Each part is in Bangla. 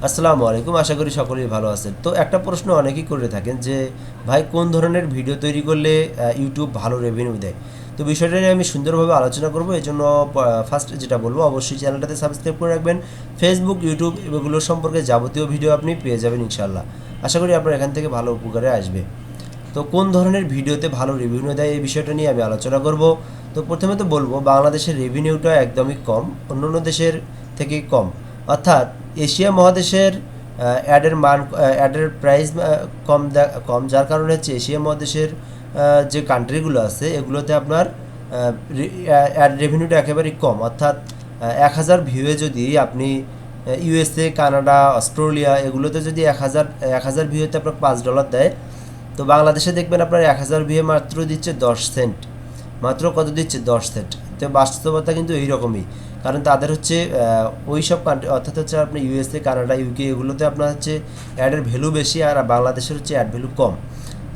আসসালামু আলাইকুম, আশা করি সকলেই ভালো আছেন। তো একটা প্রশ্ন অনেকেই করে থাকেন যে ভাই কোন ধরনের ভিডিও তৈরি করলে ইউটিউব ভালো রেভিনিউ দেয়। তো বিষয়টা নিয়ে আমি সুন্দরভাবে আলোচনা করব। এই জন্য ফার্স্ট যেটা বলবো, অবশ্যই চ্যানেলটাতে সাবস্ক্রাইব করে রাখবেন। ফেসবুক, ইউটিউব এগুলো সম্পর্কে যাবতীয় ভিডিও আপনি পেয়ে যাবেন ইনশাল্লাহ। আশা করি আপনার এখান থেকে ভালো উপকারে আসবে। তো কোন ধরনের ভিডিওতে ভালো রেভিনিউ দেয় এই বিষয়টা নিয়ে আমি আলোচনা করব। তো প্রথমে তো বলবো, বাংলাদেশের রেভিনিউটা একদমই কম, অন্যান্য দেশের থেকে কম। অর্থাৎ এশিয়া মহাদেশের অ্যাডের প্রাইস কম, যার কারণে হচ্ছে এশিয়া মহাদেশের যে কান্ট্রিগুলো আছে এগুলোতে আপনার অ্যাড রেভিনিউটা একেবারেই কম। অর্থাৎ 1000 ভিউয়ে যদি আপনি ইউএসএ, কানাডা, অস্ট্রেলিয়া এগুলোতে যদি 1000 ভিউতে আপনার $5 দেয়, তো বাংলাদেশে দেখবেন আপনার 1000 ভিউয়ে মাত্র দিচ্ছে 10 সেন্ট। মাত্র কত দিচ্ছে? 10 সেন্ট। তো বাস্তবতা কিন্তু এইরকমই, কারণ তাদের হচ্ছে ওই সব কান্ট্রি, অর্থাৎ হচ্ছে আপনার ইউএসএ, কানাডা, ইউকে এগুলোতে আপনার হচ্ছে অ্যাডের ভ্যালু বেশি, আর বাংলাদেশের হচ্ছে অ্যাড ভ্যালু কম,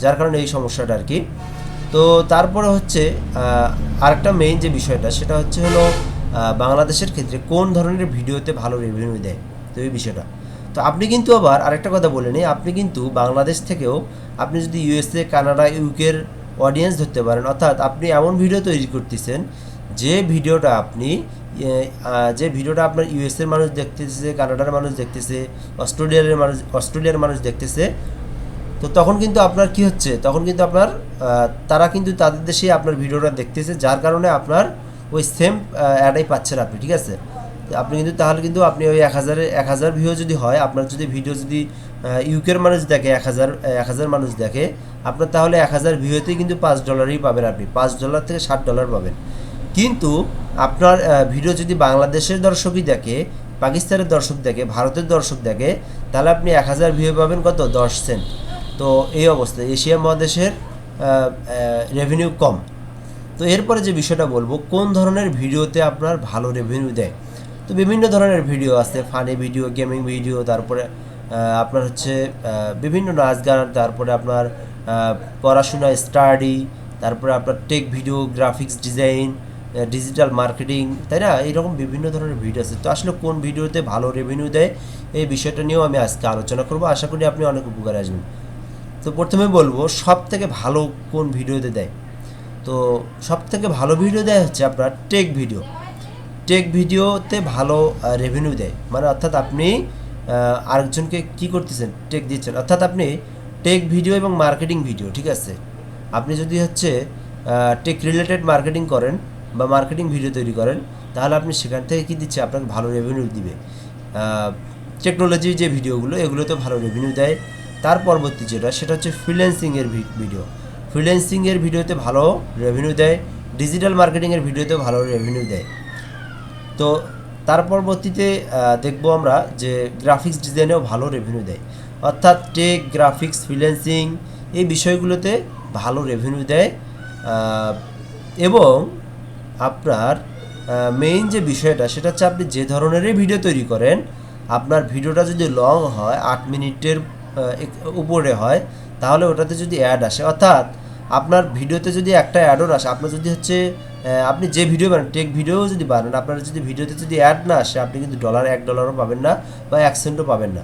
যার কারণে এই সমস্যাটা আর কি। তো তারপরে হচ্ছে আরেকটা মেইন যে বিষয়টা, সেটা হচ্ছে হলো বাংলাদেশের ক্ষেত্রে কোন ধরনের ভিডিওতে ভালো রেভিনিউ দেয়, তো এই বিষয়টা। তো আপনি কিন্তু আবার আরেকটা কথা বলে নিই, আপনি কিন্তু বাংলাদেশ থেকেও আপনি যদি ইউএসএ, কানাডা, ইউকের অডিয়েন্স ধরতে পারেন, অর্থাৎ আপনি এমন ভিডিও তৈরি করতেছেন যে ভিডিওটা আপনি আপনার ইউএসএর মানুষ দেখতেছে, কানাডার মানুষ দেখতেছে, অস্ট্রেলিয়ার মানুষ দেখতেছে। তো তখন কিন্তু আপনার কি হচ্ছে, তখন কিন্তু আপনার তারা কিন্তু তাদের দেশে আপনার ভিডিওটা দেখতেছে, যার কারণে আপনার ওই সেম অ্যাডাই পাচ্ছেন আপনি, ঠিক আছে। আপনি কিন্তু তাহলে কিন্তু আপনি ওই 1000 ভিউ যদি হয়, আপনার যদি ভিডিও যদি ইউকের মানুষ দেখে, 1000 মানুষ দেখে আপনার, তাহলে 1000 ভিউতেই কিন্তু $5ই পাবেন আপনি, $5 থেকে $60 পাবেন। কিন্তু আপনার ভিডিও যদি বাংলাদেশের দর্শকই দেখে, পাকিস্তানের দর্শক দেখে, ভারতের দর্শক দেখে, তাহলে আপনি 1000 ভিউ পাবেন কত? 10 সেন্ট। তো এই অবস্থায় এশিয়া মহাদেশের রেভিনিউ কম। তো এরপরে যে বিষয়টা বলবো, কোন ধরনের ভিডিওতে আপনার ভালো রেভিনিউ দেয়। তো বিভিন্ন ধরনের ভিডিও আছে, ফানি ভিডিও, গেমিং ভিডিও, তারপরে আপনার হচ্ছে বিভিন্ন নাচ গান, তারপরে আপনার পড়াশোনা, স্টাডি, তারপরে আপনার take video, graphics design, digital marketing, তাই না? এইরকম বিভিন্ন ধরনের ভিডিও আছে। তো আসলে কোন ভিডিওতে ভালো রেভিনিউ দেয় এই বিষয়টা নিয়েও আমি আজকে আলোচনা করবো। আশা করি আপনি অনেক উপকারে আসবেন। তো প্রথমে বলবো, সব থেকে ভালো কোন ভিডিওতে দেয়। তো সব থেকে ভালো ভিডিও দেয় হচ্ছে আপনার টেক ভিডিওতে ভালো রেভিনিউ দেয়। মানে অর্থাৎ আপনি আরেকজনকে কি করতেছেন, টেক দিচ্ছেন, অর্থাৎ আপনি টেক ভিডিও এবং মার্কেটিং ভিডিও, ঠিক আছে। আপনি যদি হচ্ছে টেক রিলেটেড মার্কেটিং করেন বা মার্কেটিং ভিডিও তৈরি করেন, তাহলে আপনি সেখান থেকে কী দিচ্ছে, আপনাকে ভালো রেভিনিউ দিবে। টেকনোলজির যে ভিডিওগুলো, এগুলোতে ভালো রেভিনিউ দেয়। তার পরবর্তী যেটা, সেটা হচ্ছে ফ্রিল্যান্সিংয়ের ভিডিও। ফ্রিল্যান্সিংয়ের ভিডিওতে ভালো রেভিনিউ দেয়, ডিজিটাল মার্কেটিংয়ের ভিডিওতে ভালো রেভিনিউ দেয়। তো তার পরবর্তীতে দেখবো আমরা যে গ্রাফিক্স ডিজাইনেও ভালো রেভিনিউ দেয়। অর্থাৎ টেক, গ্রাফিক্স, ফ্রিল্যান্সিং এই বিষয়গুলোতে ভালো রেভিনিউ দেয়। এবং আপনার মেইন যে বিষয়টা, সেটা হচ্ছে আপনি যে ধরনেরই ভিডিও তৈরি করেন, আপনার ভিডিওটা যদি লং হয়, 8 মিনিটের উপরে হয়, তাহলে ওটাতে যদি অ্যাড আসে, অর্থাৎ আপনার ভিডিওতে যদি একটা অ্যাডও আসে, আপনার যদি হচ্ছে আপনি যে ভিডিও বানান, টেক ভিডিও যদি বানান, আপনার যদি ভিডিওতে যদি অ্যাড না আসে, আপনি কিন্তু $1 পাবেন না বা 1 সেন্টও পাবেন না।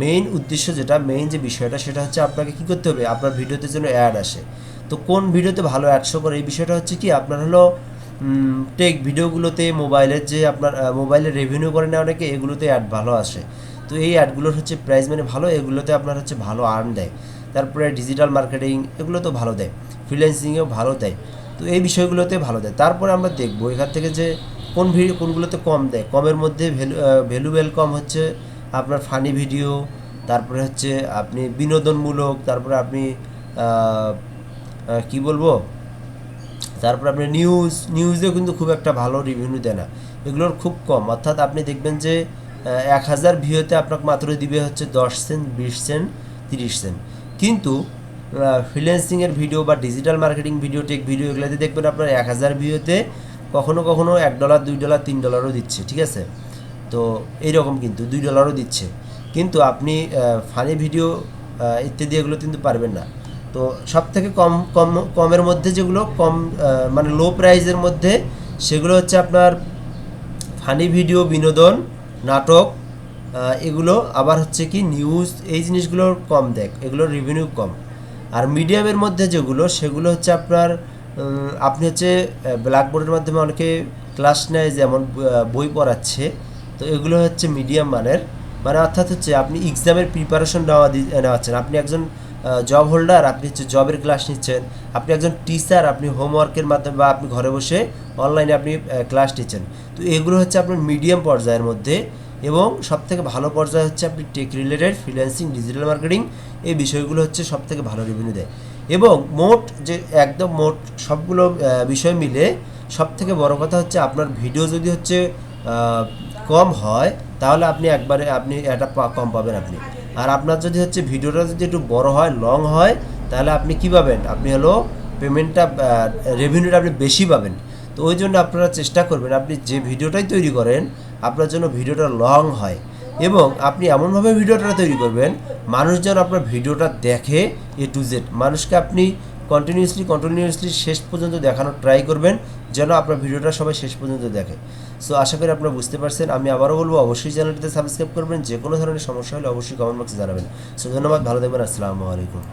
মেইন উদ্দেশ্য যেটা, মেইন যে বিষয়টা, সেটা হচ্ছে আপনাকে কী করতে হবে, আপনার ভিডিওতে যেন অ্যাড আসে। তো কোন ভিডিওতে ভালো অ্যাড শো করে, এই বিষয়টা হচ্ছে কি, আপনার হলো টেক ভিডিওগুলোতে মোবাইলের যে আপনার মোবাইলের রেভিনিউ করে নেওয়া অনেকে, এগুলোতে অ্যাড ভালো আসে। তো এই অ্যাডগুলোর হচ্ছে প্রাইস মানে ভালো, এগুলোতে আপনার হচ্ছে ভালো আর্ন দেয়। তারপরে ডিজিটাল মার্কেটিং এগুলো তো ভালো দেয়, ফ্রিল্যান্সিংয়েও ভালো দেয়। তো এই বিষয়গুলোতে ভালো দেয়। তারপরে আমরা দেখবো এখান থেকে যে কোনগুলোতে কম দেয়। কমের মধ্যে ভ্যালুয়েবল কম হচ্ছে আপনার ফানি ভিডিও, তারপরে হচ্ছে আপনি বিনোদনমূলক, তারপরে আপনি কি বলবো, তারপরে আপনি নিউজেও কিন্তু খুব একটা ভালো রিভিউ দেয় না, এগুলোর খুব কম। অর্থাৎ আপনি দেখবেন যে 1000 ভিউতে আপনাকে মাত্র দিবে হচ্ছে 10 সেন্ট, 20 সেন্ট, 30 সেন্ট। কিন্তু ফ্রিল্যান্সিংয়ের ভিডিও বা digital marketing video, tech video, এগুলোতে দেখবেন আপনার 1000 ভিউতে কখনো কখনো $1, $2, $3ও দিচ্ছে, ঠিক আছে। তো এইরকম কিন্তু $2ও দিচ্ছে। কিন্তু আপনি ফানি ভিডিও ইত্যাদি এগুলো কিন্তু পারবেন না। তো সব থেকে কমের মধ্যে যেগুলো কম, মানে লো প্রাইসের মধ্যে, সেগুলো হচ্ছে আপনার ফানি ভিডিও, বিনোদন, নাটক, এগুলো আবার হচ্ছে কি নিউজ, এই জিনিসগুলোর কম দেখ, এগুলোর রেভিনিউ কম। আর মিডিয়ামের মধ্যে যেগুলো সেগুলো হচ্ছে আপনার আপনি হচ্ছে ব্ল্যাকবোর্ডের মাধ্যমে অনেকে ক্লাস নেয়, যেমন বই পড়াচ্ছে, তো এগুলো হচ্ছে মিডিয়াম মানের, মানে অর্থাৎ হচ্ছে আপনি এক্সামের প্রিপারেশন নেওয়াচ্ছেন, আপনি একজন জব হোল্ডার, আপনি হচ্ছে জবের ক্লাস নিচ্ছেন, আপনি একজন টিচার, আপনি হোমওয়ার্কের মাধ্যমে বা আপনি ঘরে বসে অনলাইনে আপনি ক্লাস নিচ্ছেন। তো এগুলো হচ্ছে আপনার মিডিয়াম পর্যায়ের মধ্যে। এবং সবথেকে ভালো পর্যায়ে হচ্ছে আপনি tech related, freelancing, digital marketing, এই বিষয়গুলো হচ্ছে সবথেকে ভালো রেভিনিউ দেয়। এবং মোট যে একদম মোট সবগুলো বিষয় মিলে সবথেকে বড় কথা হচ্ছে আপনার ভিডিও যদি হচ্ছে কম হয়, তাহলে আপনি একবারে আপনি এটা কম পাবেন আপনি। আর আপনার যদি হচ্ছে ভিডিওটা যদি একটু বড় হয়, লং হয়, তাহলে আপনি কী পাবেন, আপনি হলো পেমেন্টটা, রেভিনিউটা আপনি বেশি পাবেন। তো ওই জন্য আপনারা চেষ্টা করবেন আপনি যে ভিডিওটাই তৈরি করেন আপনার জন্য ভিডিওটা লং হয়, এবং আপনি এমনভাবে ভিডিওটা তৈরি করবেন মানুষ যেন আপনার ভিডিওটা দেখে A to Z। মানুষকে আপনি কন্টিনিউয়াসলি শেষ পর্যন্ত দেখানোর ট্রাই করবেন, যেন আপনার ভিডিওটা সবাই শেষ পর্যন্ত দেখে। সো আশা করি আপনারা বুঝতে পারছেন। আমি আবারও বলবো, অবশ্যই চ্যানেলটিতে সাবস্ক্রাইব করবেন। যে কোনো ধরনের সমস্যা হলে অবশ্যই কমেন্ট বক্সে জানাবেন। সো ধন্যবাদ, ভালো থাকবেন, আসসালামু আলাইকুম।